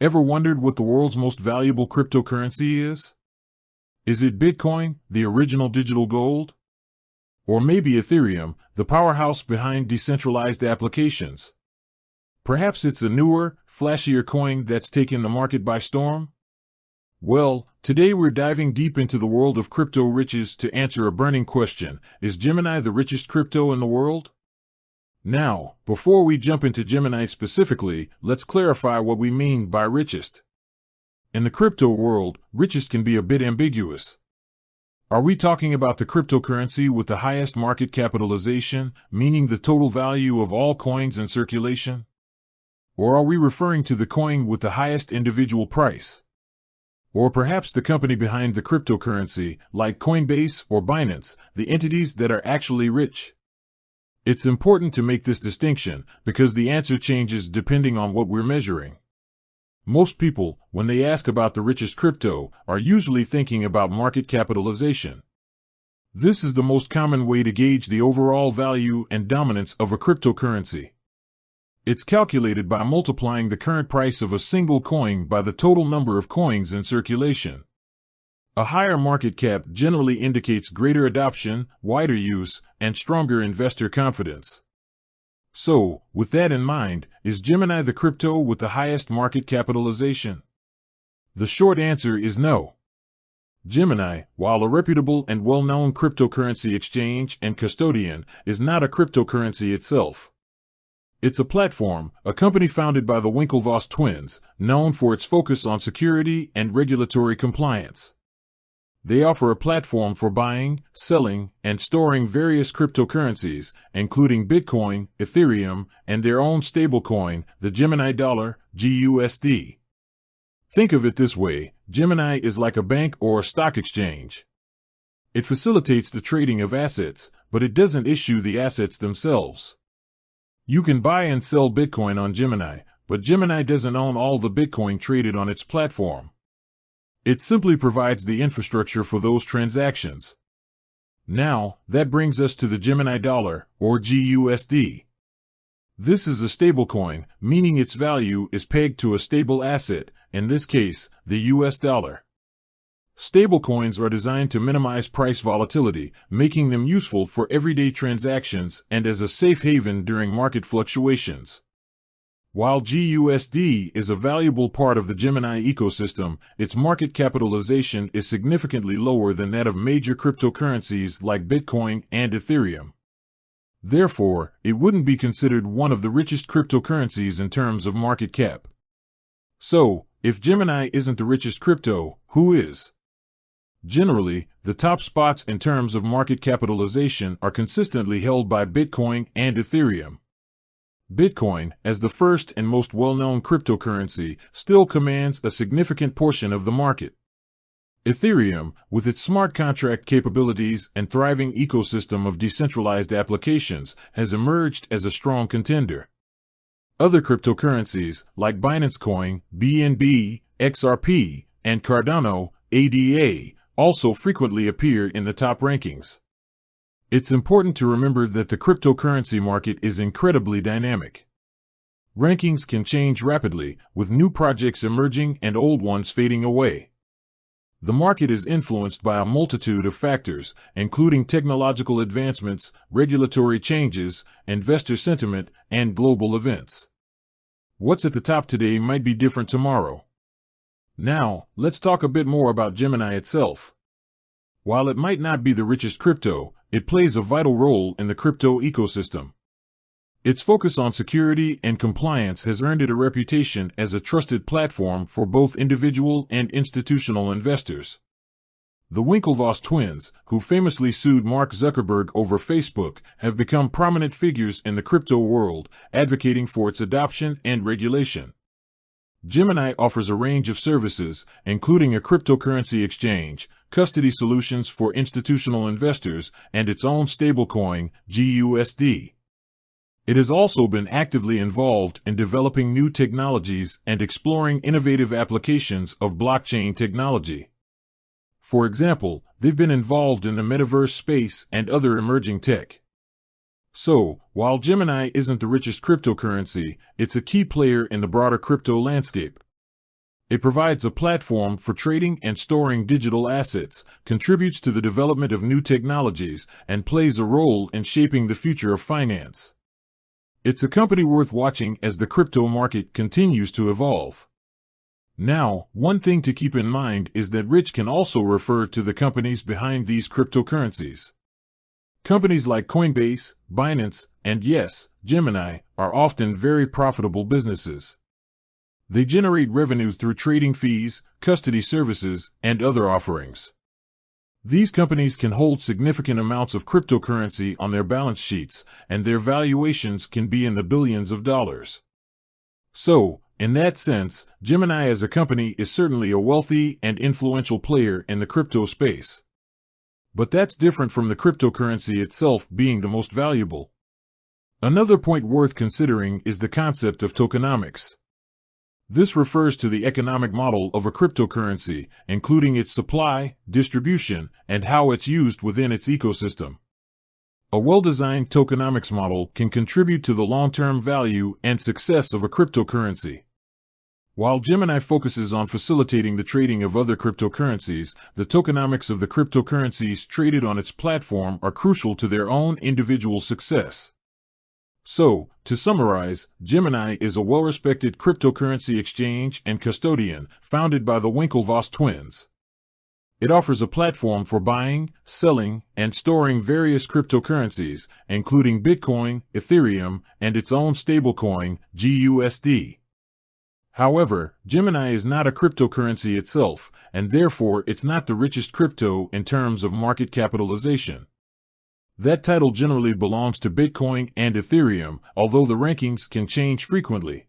Ever wondered what the world's most valuable cryptocurrency is? Is it Bitcoin, the original digital gold? Or maybe Ethereum, the powerhouse behind decentralized applications? Perhaps it's a newer, flashier coin that's taken the market by storm? Well, today we're diving deep into the world of crypto riches to answer a burning question: is Gemini the richest crypto in the world? Now, before we jump into Gemini specifically, let's clarify what we mean by richest. In the crypto world, richest can be a bit ambiguous. Are we talking about the cryptocurrency with the highest market capitalization, meaning the total value of all coins in circulation? Or are we referring to the coin with the highest individual price? Or perhaps the company behind the cryptocurrency, like Coinbase or Binance, the entities that are actually rich? It's important to make this distinction because the answer changes depending on what we're measuring. Most people, when they ask about the richest crypto, are usually thinking about market capitalization. This is the most common way to gauge the overall value and dominance of a cryptocurrency. It's calculated by multiplying the current price of a single coin by the total number of coins in circulation. A higher market cap generally indicates greater adoption, wider use, and stronger investor confidence. So, with that in mind, is Gemini the crypto with the highest market capitalization? The short answer is no. Gemini, while a reputable and well-known cryptocurrency exchange and custodian, is not a cryptocurrency itself. It's a platform, a company founded by the Winklevoss twins, known for its focus on security and regulatory compliance. They offer a platform for buying, selling, and storing various cryptocurrencies, including Bitcoin, Ethereum, and their own stablecoin, the Gemini dollar, GUSD. Think of it this way: Gemini is like a bank or a stock exchange. It facilitates the trading of assets, but it doesn't issue the assets themselves. You can buy and sell Bitcoin on Gemini, but Gemini doesn't own all the Bitcoin traded on its platform. It simply provides the infrastructure for those transactions. Now, that brings us to the Gemini dollar, or GUSD. This is a stablecoin, meaning its value is pegged to a stable asset, in this case, the US dollar. Stablecoins are designed to minimize price volatility, making them useful for everyday transactions and as a safe haven during market fluctuations. While GUSD is a valuable part of the Gemini ecosystem, its market capitalization is significantly lower than that of major cryptocurrencies like Bitcoin and Ethereum. Therefore, it wouldn't be considered one of the richest cryptocurrencies in terms of market cap. So, if Gemini isn't the richest crypto, who is? Generally, the top spots in terms of market capitalization are consistently held by Bitcoin and Ethereum. Bitcoin, as the first and most well-known cryptocurrency, still commands a significant portion of the market. Ethereum, with its smart contract capabilities and thriving ecosystem of decentralized applications, has emerged as a strong contender. Other cryptocurrencies, like Binance Coin, BNB, XRP, and Cardano, ADA, also frequently appear in the top rankings. It's important to remember that the cryptocurrency market is incredibly dynamic. Rankings can change rapidly, with new projects emerging and old ones fading away. The market is influenced by a multitude of factors, including technological advancements, regulatory changes, investor sentiment, and global events. What's at the top today might be different tomorrow. Now, let's talk a bit more about Gemini itself. While it might not be the richest crypto, it plays a vital role in the crypto ecosystem. Its focus on security and compliance has earned it a reputation as a trusted platform for both individual and institutional investors. The Winklevoss twins, who famously sued Mark Zuckerberg over Facebook, have become prominent figures in the crypto world, advocating for its adoption and regulation. Gemini offers a range of services, including a cryptocurrency exchange, custody solutions for institutional investors, and its own stablecoin, GUSD. It has also been actively involved in developing new technologies and exploring innovative applications of blockchain technology. For example, they've been involved in the metaverse space and other emerging tech. So, while Gemini isn't the richest cryptocurrency, it's a key player in the broader crypto landscape. It provides a platform for trading and storing digital assets, contributes to the development of new technologies, and plays a role in shaping the future of finance. It's a company worth watching as the crypto market continues to evolve. Now, one thing to keep in mind is that rich can also refer to the companies behind these cryptocurrencies. Companies like Coinbase, Binance, and yes, Gemini are often very profitable businesses. They generate revenue through trading fees, custody services, and other offerings. These companies can hold significant amounts of cryptocurrency on their balance sheets, and their valuations can be in the billions of dollars. So, in that sense, Gemini as a company is certainly a wealthy and influential player in the crypto space. But that's different from the cryptocurrency itself being the most valuable. Another point worth considering is the concept of tokenomics. This refers to the economic model of a cryptocurrency, including its supply, distribution, and how it's used within its ecosystem. A well-designed tokenomics model can contribute to the long-term value and success of a cryptocurrency. While Gemini focuses on facilitating the trading of other cryptocurrencies, the tokenomics of the cryptocurrencies traded on its platform are crucial to their own individual success. So, to summarize, Gemini is a well-respected cryptocurrency exchange and custodian founded by the Winklevoss twins. It offers a platform for buying, selling, and storing various cryptocurrencies, including Bitcoin, Ethereum, and its own stablecoin, GUSD. However, Gemini is not a cryptocurrency itself, and therefore it's not the richest crypto in terms of market capitalization. That title generally belongs to Bitcoin and Ethereum, although the rankings can change frequently.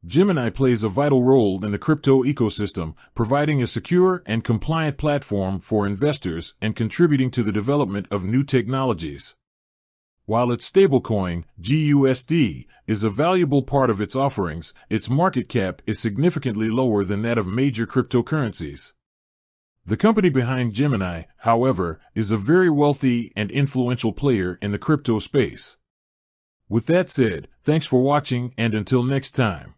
Gemini plays a vital role in the crypto ecosystem, providing a secure and compliant platform for investors and contributing to the development of new technologies. While its stablecoin, GUSD, is a valuable part of its offerings, its market cap is significantly lower than that of major cryptocurrencies. The company behind Gemini, however, is a very wealthy and influential player in the crypto space. With that said, thanks for watching and until next time.